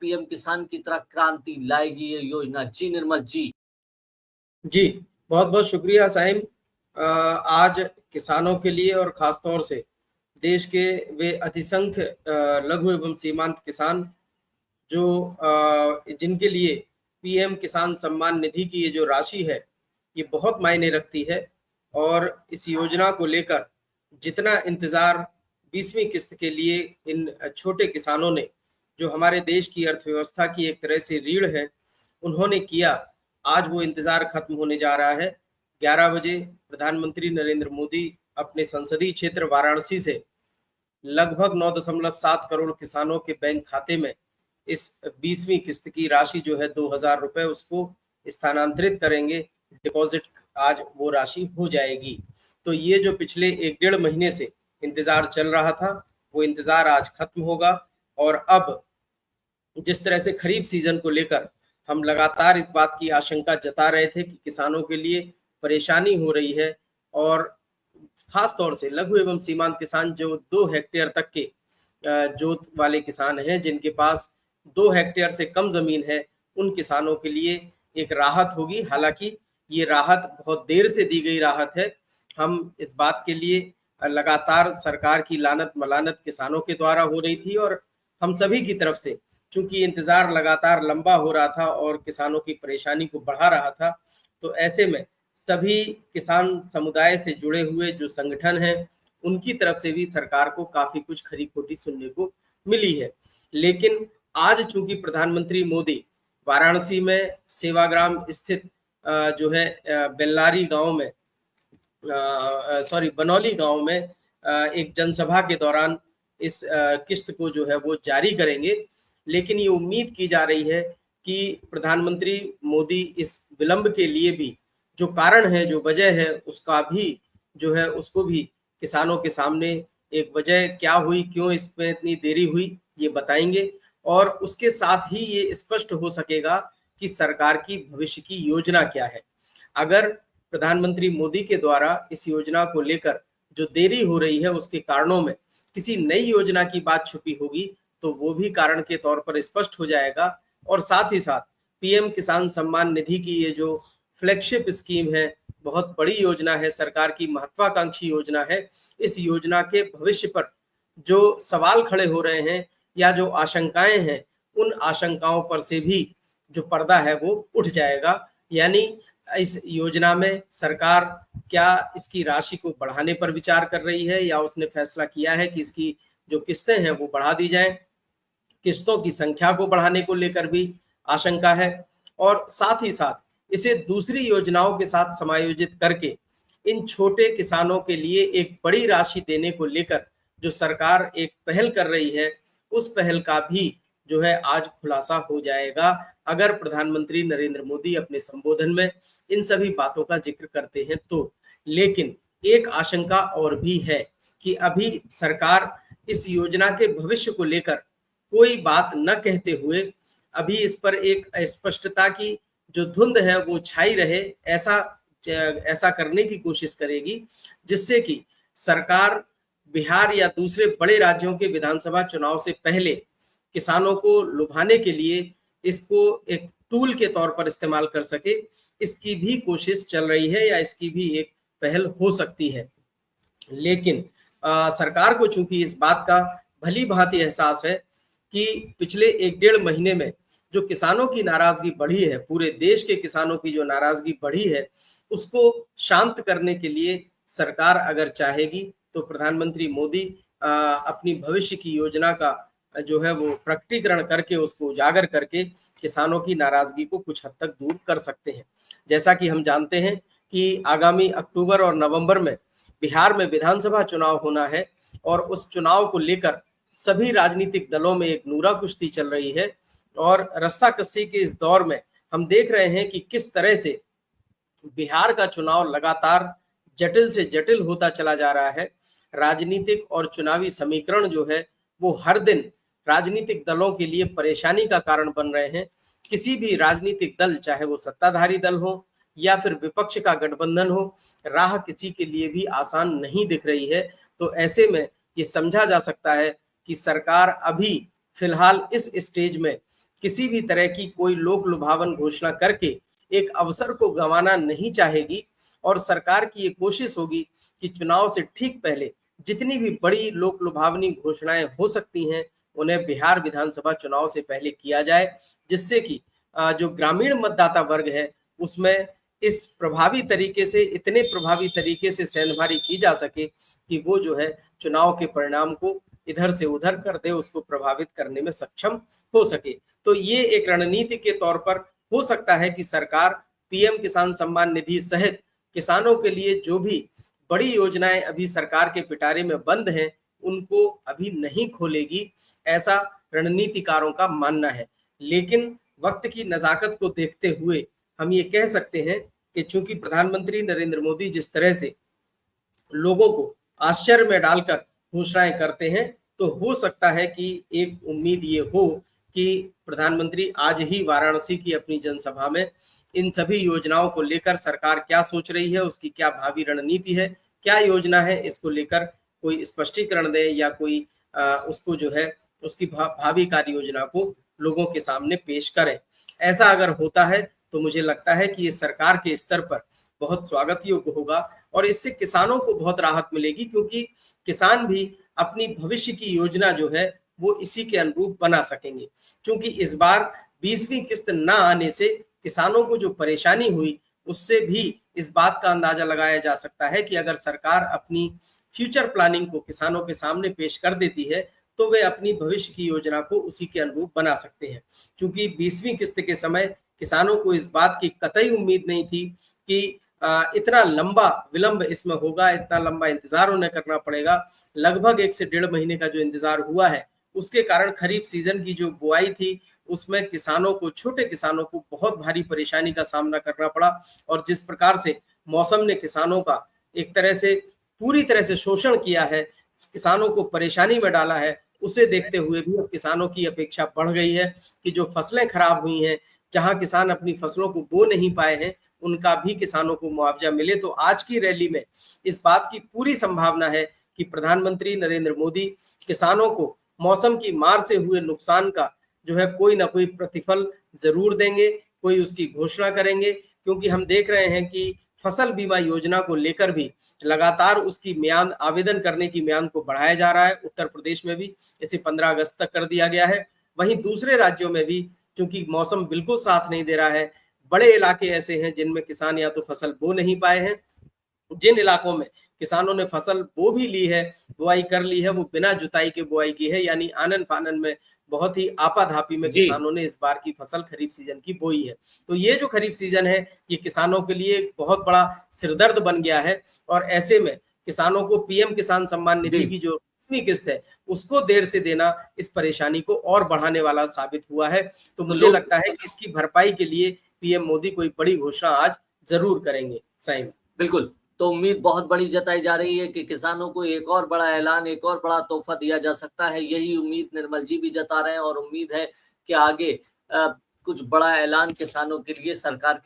PM किसान की तरह क्रांति लाएगी ये योजना? जी निर्मल जी। जी, बहुत-बहुत शुक्रिया साहिम। आज किसानों के लिए और ख़ास तौर से देश के वे अतिसंख्य लघु एवं सीमांत किसान जो जिनके लिए पीएम किसान सम्मान निधि की ये जो राशि है, ये बहुत मायने रखती है। और इस योजना को लेकर जितना इंतज़ार 20वीं किस्त के लिए इन छोटे किसानों ने, जो हमारे देश की अर्थव्यवस्था की एक तरह से रीढ़ है, उन्होंने किया, आज वो इंतज़ार खत्म होने जा रहा है। 11 बजे प्रधानमंत्री नरेंद्र मोदी अपने संसदीय क्षेत्र वाराणसी से लगभग 9.7 करोड़ किसानों के बैंक खाते में इस 20वीं किस्त की राशि जो है 2,000 रुपए उसको स्थानांतरित करेंगे। डिपॉजिट आज वो राशि हो जाएगी। तो ये जो पिछले 1 डेढ़ महीने से इंतजार चल रहा था, वो इंतजार आज खत्म होगा। और अब जिस तरह से खरीफ सीजन को लेकर हम लगातार इस बात की आशंका जता रहे थे कि किसानों के लिए परेशानी हो रही है, और खास तौर से लघु एवं सीमांत किसान जो 2 हेक्टेयर तक के जोत वाले किसान हैं, जिनके पास 2 हेक्टेयर से कम जमीन है, उन किसानों के लिए एक राहत होगी। हालांकि ये राहत बहुत देर से दी गई राहत है। हम इस बात के लिए लगातार सरकार की लानत मलानत किसानों के द्वारा हो रही थी, और हम सभी की तरफ से चूंकि इंतजार लगातार लंबा हो रहा था और किसानों की परेशानी को बढ़ा रहा था, तो ऐसे में सभी किसान समुदाय से जुड़े हुए जो संगठन हैं, उनकी तरफ से भी सरकार को काफी कुछ खरी खोटी सुनने को मिली है। लेकिन आज चूंकि प्रधानमंत्री मोदी वाराणसी में सेवाग्राम स्थित जो है बेल्लारी गांव में बनौली गांव में एक जनसभा के दौरान इस किस्त को जो है वो जारी करेंगे। लेकिन ये उम्मीद की जा रही है कि प्रधानमंत्री मोदी इस विलंब के लिए भी जो कारण है, जो वजह है, उसका भी जो है उसको भी किसानों के सामने एक वजह क्या हुई, क्यों इसमें इतनी देरी हुई, ये बताएंगे। और उसके साथ ही ये स्पष्ट हो सकेगा कि सरकार की भविष्य की योजना क्या है। अगर प्रधानमंत्री मोदी के द्वारा इस योजना को लेकर जो देरी हो रही है, उसके कारणों में किसी नई योजना की बात छुपी होगी, तो वो भी कारण के तौर पर स्पष्ट हो जाएगा। और साथ ही साथ पीएम किसान सम्मान निधि की ये जो फ्लैगशिप स्कीम है, बहुत बड़ी योजना है, सरकार की महत्वाकांक्षी योजना है। इस योजना के भविष्य पर जो सवाल खड़े हो रहे हैं या जो आशंकाएं हैं, उन आशंकाओं पर से भी जो पर्दा है वो उठ जाएगा। यानी इस योजना में सरकार क्या इसकी राशि को बढ़ाने पर विचार कर रही है, या उसने फैसला किया है कि इसकी जो किस्तें हैं वो बढ़ा दी जाएं। किस्तों की संख्या को बढ़ाने को लेकर भी आशंका है, और साथ ही साथ इसे दूसरी योजनाओं के साथ समायोजित करके इन छोटे किसानों के लिए एक बड़ी राशि देने को लेकर जो सरकार एक पहल कर रही है, उस पहल का भी जो है आज खुलासा हो जाएगा, अगर प्रधानमंत्री नरेंद्र मोदी अपने संबोधन में इन सभी बातों का जिक्र करते हैं तो। लेकिन एक आशंका और भी है कि अभी सरकार इस योजना के भविष्य को लेकर कोई बात न कहते हुए अभी इस पर एक अस्पष्टता की जो धुंध है वो छाई रहे, ऐसा करने की कोशिश करेगी, जिससे कि सरकार बिहार या दूसरे बड़े राज्यों के विधानसभा चुनाव से पहले किसानों को लुभाने के लिए इसको एक टूल के तौर पर इस्तेमाल कर सके, इसकी भी कोशिश चल रही है, या इसकी भी एक पहल हो सकती है। लेकिन सरकार को चूंकि इस बात का भली भांति एहसास है कि पिछले 1 डेढ़ महीने में जो किसानों की नाराजगी बढ़ी है, पूरे देश के किसानों की जो नाराजगी बढ़ी है, उसको शांत करने के लिए सरकार अगर चाहेगी तो प्रधानमंत्री मोदी अपनी भविष्य की योजना का जो है वो प्रकटीकरण करके, उसको उजागर करके किसानों की नाराजगी को कुछ हद तक दूर कर सकते हैं। जैसा कि हम जानते हैं कि आगामी अक्टूबर और नवंबर में बिहार में विधानसभा चुनाव होना है, और उस चुनाव को लेकर सभी राजनीतिक दलों में एक नूरा कुश्ती चल रही है। और रस्साकसी के इस दौर में हम देख रहे हैं कि किस तरह से बिहार का चुनाव लगातार जटिल से जटिल होता चला जा रहा है। राजनीतिक और चुनावी समीकरण जो है वो हर दिन राजनीतिक दलों के लिए परेशानी का कारण बन रहे हैं। किसी भी राजनीतिक दल, चाहे वो सत्ताधारी दल हो या फिर विपक्ष का गठबंधन हो, राह किसी के लिए भी आसान नहीं दिख रही है। तो ऐसे में ये समझा जा सकता है कि सरकार अभी फिलहाल इस स्टेज में किसी भी तरह की कोई लोक लुभावन घोषणा करके एक अवसर को गंवाना नहीं चाहेगी और सरकार की ये कोशिश होगी कि चुनाव से ठीक पहले जितनी भी बड़ी लोक लुभावनी घोषणाएं हो सकती हैं उन्हें बिहार विधानसभा चुनाव से पहले किया जाए, जिससे कि जो ग्रामीण मतदाता वर्ग है उसमें इस प्रभावी तरीके से इतने प्रभावी तरीके से सेंधमारी की जा सके कि वो जो है चुनाव के परिणाम को इधर से उधर कर दे, उसको प्रभावित करने में सक्षम हो सके। तो ये एक रणनीति के तौर पर हो सकता है कि सरकार पीएम किसान सम्मान निधि सहित किसानों के लिए जो भी बड़ी योजनाएं अभी सरकार के पिटारे में बंद हैं उनको अभी नहीं खोलेगी, ऐसा रणनीतिकारों का मानना है। लेकिन वक्त की नजाकत को देखते हुए हम ये कह सकते हैं कि चूंकि प्रधानमंत्री नरेंद्र मोदी जिस तरह से लोगों को आश्चर्य में डालकर घोषणाएं करते हैं, तो हो सकता है कि एक उम्मीद ये हो कि प्रधानमंत्री आज ही वाराणसी की अपनी जनसभा में इन सभी योजनाओं को लेकर सरकार क्या सोच रही है, उसकी क्या भावी रणनीति है, क्या योजना है, इसको लेकर कोई स्पष्टीकरण दे या कोई उसको जो है उसकी भावी कार्य योजना को लोगों के सामने पेश करें। ऐसा अगर होता है तो मुझे लगता है कि ये सरकार के स्तर पर बहुत स्वागत योग्य होगा और इससे किसानों को बहुत राहत मिलेगी, क्योंकि किसान भी अपनी भविष्य की योजना जो है वो इसी के अनुरूप बना सकेंगे। क्योंकि इस बार 20वीं किस्त ना आने से किसानों को जो परेशानी हुई उससे भी इस बात का अंदाजा लगाया जा सकता है कि अगर सरकार अपनी फ्यूचर प्लानिंग को किसानों के सामने पेश कर देती है तो वे अपनी भविष्य की योजना को उसी के अनुरूप बना सकते हैं। क्योंकि 20वीं किस्त के समय किसानों को इस बात की कतई उम्मीद नहीं थी कि इतना लंबा विलंब इसमें होगा, इतना लंबा इंतजार उन्हें करना पड़ेगा। लगभग 1 से 1.5 महीने का जो इंतजार हुआ है उसके कारण खरीफ सीजन की जो बुआई थी उसमें किसानों को, छोटे किसानों को बहुत भारी परेशानी का सामना करना पड़ा और जिस प्रकार से मौसम ने किसानों का एक तरह से पूरी तरह से शोषण किया है, किसानों को परेशानी में डाला है, उसे देखते हुए भी अब किसानों की अपेक्षा बढ़ गई है कि जो फसलें खराब हुई हैं, जहां किसान अपनी फसलों को बो नहीं पाए हैं, उनका भी किसानों को मुआवजा मिले। तो आज की रैली में इस बात की पूरी संभावना है कि प्रधानमंत्री नरेंद्र मोदी किसानों को मौसम की मार से हुए नुकसान का जो है कोई ना कोई प्रतिफल जरूर देंगे, कोई उसकी घोषणा करेंगे। क्योंकि हम देख रहे हैं कि फसल बीमा योजना को लेकर भी लगातार उसकी म्याद, आवेदन करने की म्याद को बढ़ाया जा रहा है। उत्तर प्रदेश में भी इसे 15 अगस्त तक कर दिया गया है। वहीं दूसरे राज्यों में भी क्योंकि मौसम बिल्कुल साथ नहीं दे रहा है, बड़े इलाके ऐसे हैं जिनमें किसान या तो फसल बो नहीं पाए हैं, जिन इलाकों में किसानों ने फसल बो भी ली है, बुआई कर ली है, वो बिना जुताई के बुआई की है, यानी आनन फानन में बहुत ही आपाधापी में किसानों ने इस बार की फसल खरीफ सीजन की बोई है। तो ये जो खरीफ सीजन है ये किसानों के लिए एक बहुत बड़ा सिरदर्द बन गया है और ऐसे में किसानों को पीएम किसान सम्मान निधि की जो 20वीं किस्त है उसको देर से देना इस परेशानी को और बढ़ाने वाला साबित हुआ है। तो मुझे लगता है कि इसकी भरपाई के लिए पीएम मोदी कोई बड़ी घोषणा आज जरूर करेंगे। सही बिल्कुल, तो उम्मीद बहुत बड़ी जताई जा रही है कि किसानों को एक और बड़ा ऐलान, एक और बड़ा तोहफा दिया जा सकता है। यही उम्मीद निर्मल जी भी जता रहे हैं और उम्मीद है कि आगे कुछ बड़ा ऐलान किसानों के लिए सरकार के